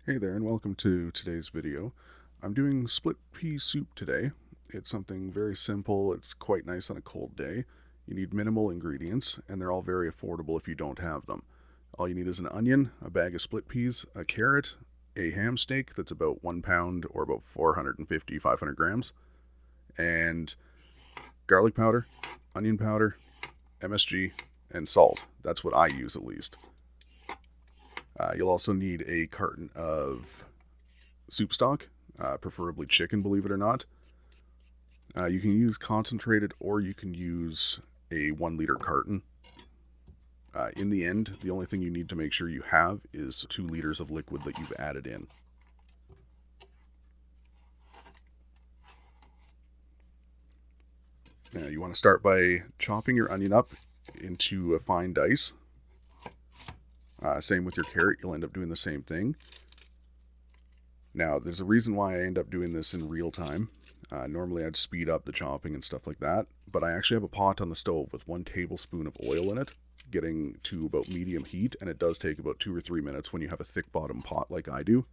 Hey there, and welcome to today's video. I'm doing split pea soup today. It's something very simple. It's quite nice on a cold day. You need minimal ingredients, and they're all very affordable if you don't have them. All you need is an onion, a bag of split peas, a carrot, a ham steak that's about 1 pound or about 450, 500 grams, and garlic powder, onion powder, MSG, and salt. That's what I use at least. You'll also need a carton of soup stock, preferably chicken, believe it or not. You can use concentrated or you can use a 1 liter carton. In the end, the only thing you need to make sure you have is 2 liters of liquid that you've added in. Now, you want to start by chopping your onion up into a fine dice. Same with your carrot, you'll end up doing the same thing. Now, there's a reason why I end up doing this in real time. Normally, I'd speed up the chopping and stuff like that, but I actually have a pot on the stove with 1 tablespoon of oil in it, getting to about medium heat, and it does take about 2 or 3 minutes when you have a thick bottom pot like I do.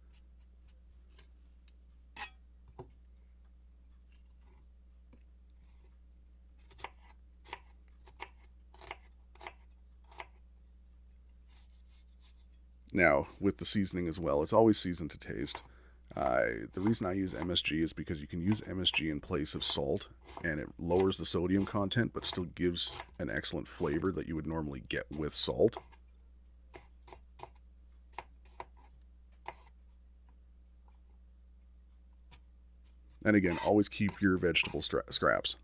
Now, with the seasoning as well, it's always seasoned to taste. The reason I use MSG is because you can use MSG in place of salt, and it lowers the sodium content, but still gives an excellent flavor that you would normally get with salt. And again, always keep your vegetable scraps,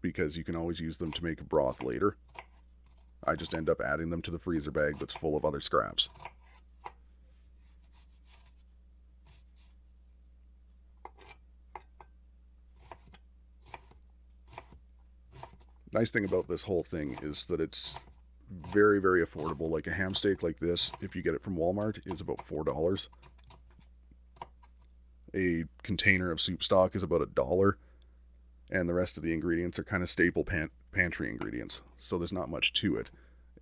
because you can always use them to make a broth later. I just end up adding them to the freezer bag that's full of other scraps. Nice thing about this whole thing is that it's very, very affordable. Like a ham steak like this, if you get it from Walmart, is about $4. A container of soup stock is about $1, and the rest of the ingredients are kind of staple pantry ingredients, so there's not much to it.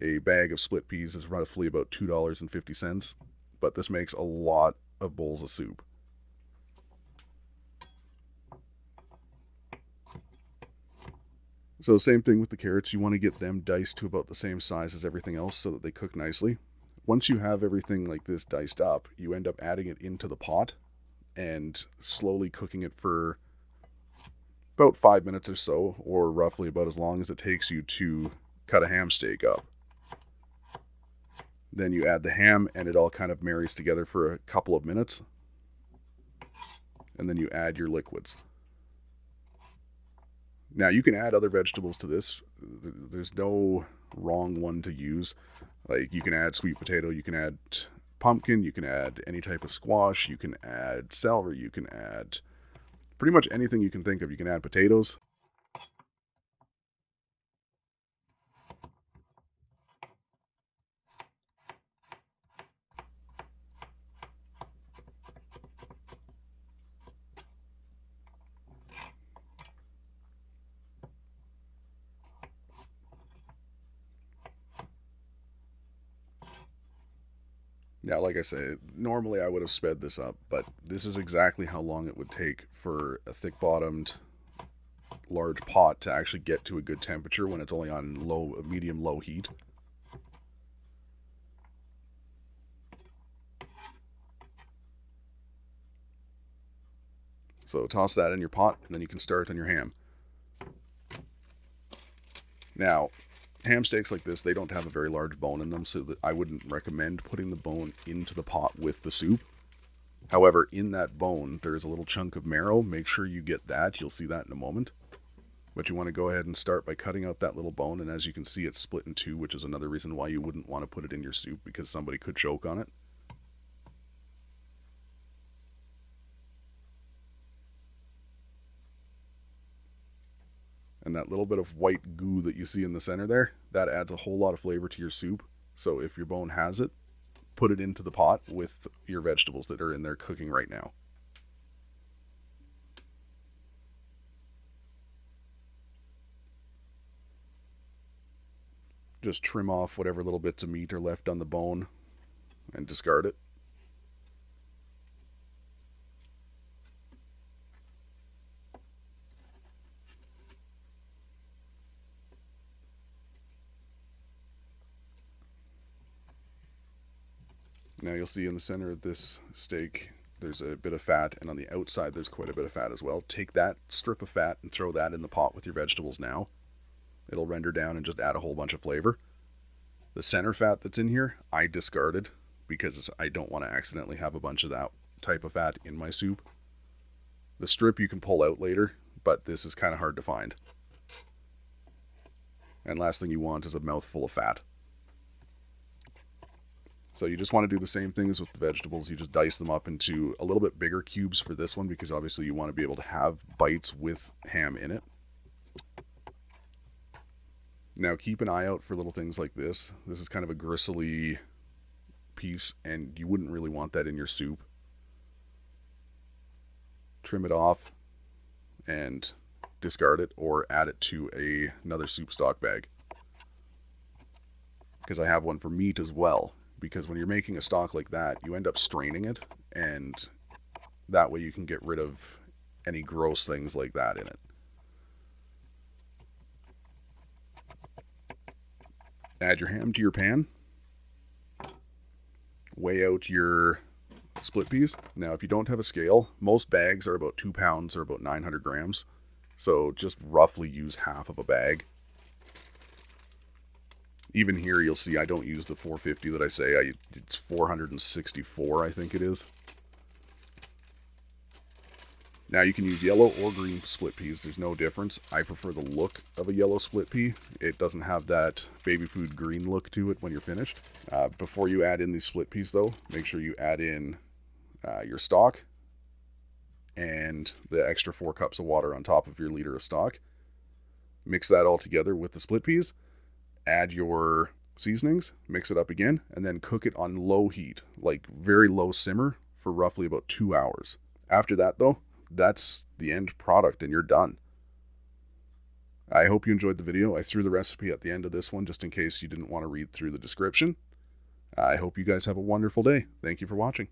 A bag of split peas is roughly about $2.50, but this makes a lot of bowls of soup. So same thing with the carrots, you want to get them diced to about the same size as everything else so that they cook nicely. Once you have everything like this diced up, you end up adding it into the pot and slowly cooking it for about 5 minutes or so, or roughly about as long as it takes you to cut a ham steak up. Then you add the ham and it all kind of marries together for a couple of minutes. And then you add your liquids. Now, you can add other vegetables to this. There's no wrong one to use. Like, you can add sweet potato, you can add pumpkin, you can add any type of squash, you can add celery, you can add pretty much anything you can think of. You can add potatoes. Now, like I say, normally I would have sped this up, but this is exactly how long it would take for a thick bottomed large pot to actually get to a good temperature when it's only on medium low heat. So toss that in your pot, and then you can start on your ham. Now, ham steaks like this, they don't have a very large bone in them, so that I wouldn't recommend putting the bone into the pot with the soup. However, in that bone, there's a little chunk of marrow. Make sure you get that. You'll see that in a moment. But you want to go ahead and start by cutting out that little bone, and as you can see, it's split in two, which is another reason why you wouldn't want to put it in your soup, because somebody could choke on it. And that little bit of white goo that you see in the center there, that adds a whole lot of flavor to your soup. So if your bone has it, put it into the pot with your vegetables that are in there cooking right now. Just trim off whatever little bits of meat are left on the bone and discard it. Now you'll see in the center of this steak, there's a bit of fat, and on the outside there's quite a bit of fat as well. Take that strip of fat and throw that in the pot with your vegetables now. It'll render down and just add a whole bunch of flavor. The center fat that's in here, I discarded because I don't want to accidentally have a bunch of that type of fat in my soup. The strip you can pull out later, but this is kind of hard to find. And last thing you want is a mouthful of fat. So you just want to do the same thing as with the vegetables. You just dice them up into a little bit bigger cubes for this one because obviously you want to be able to have bites with ham in it. Now keep an eye out for little things like this. This is kind of a gristly piece and you wouldn't really want that in your soup. Trim it off and discard it or add it to another soup stock bag. Because I have one for meat as well. Because when you're making a stock like that, you end up straining it, and that way you can get rid of any gross things like that in it. Add your ham to your pan. Weigh out your split peas. Now, if you don't have a scale, most bags are about 2 pounds or about 900 grams. So just roughly use half of a bag. Even here, you'll see I don't use the 450 that I say. It's 464, I think it is. Now, you can use yellow or green split peas. There's no difference. I prefer the look of a yellow split pea. It doesn't have that baby food green look to it when you're finished. Before you add in these split peas, though, make sure you add in your stock and the extra 4 cups of water on top of your liter of stock. Mix that all together with the split peas. Add your seasonings, mix it up again, and then cook it on low heat, like very low simmer for roughly about 2 hours. After that, though, that's the end product and you're done. I hope you enjoyed the video. I threw the recipe at the end of this one just in case you didn't want to read through the description. I hope you guys have a wonderful day. Thank you for watching.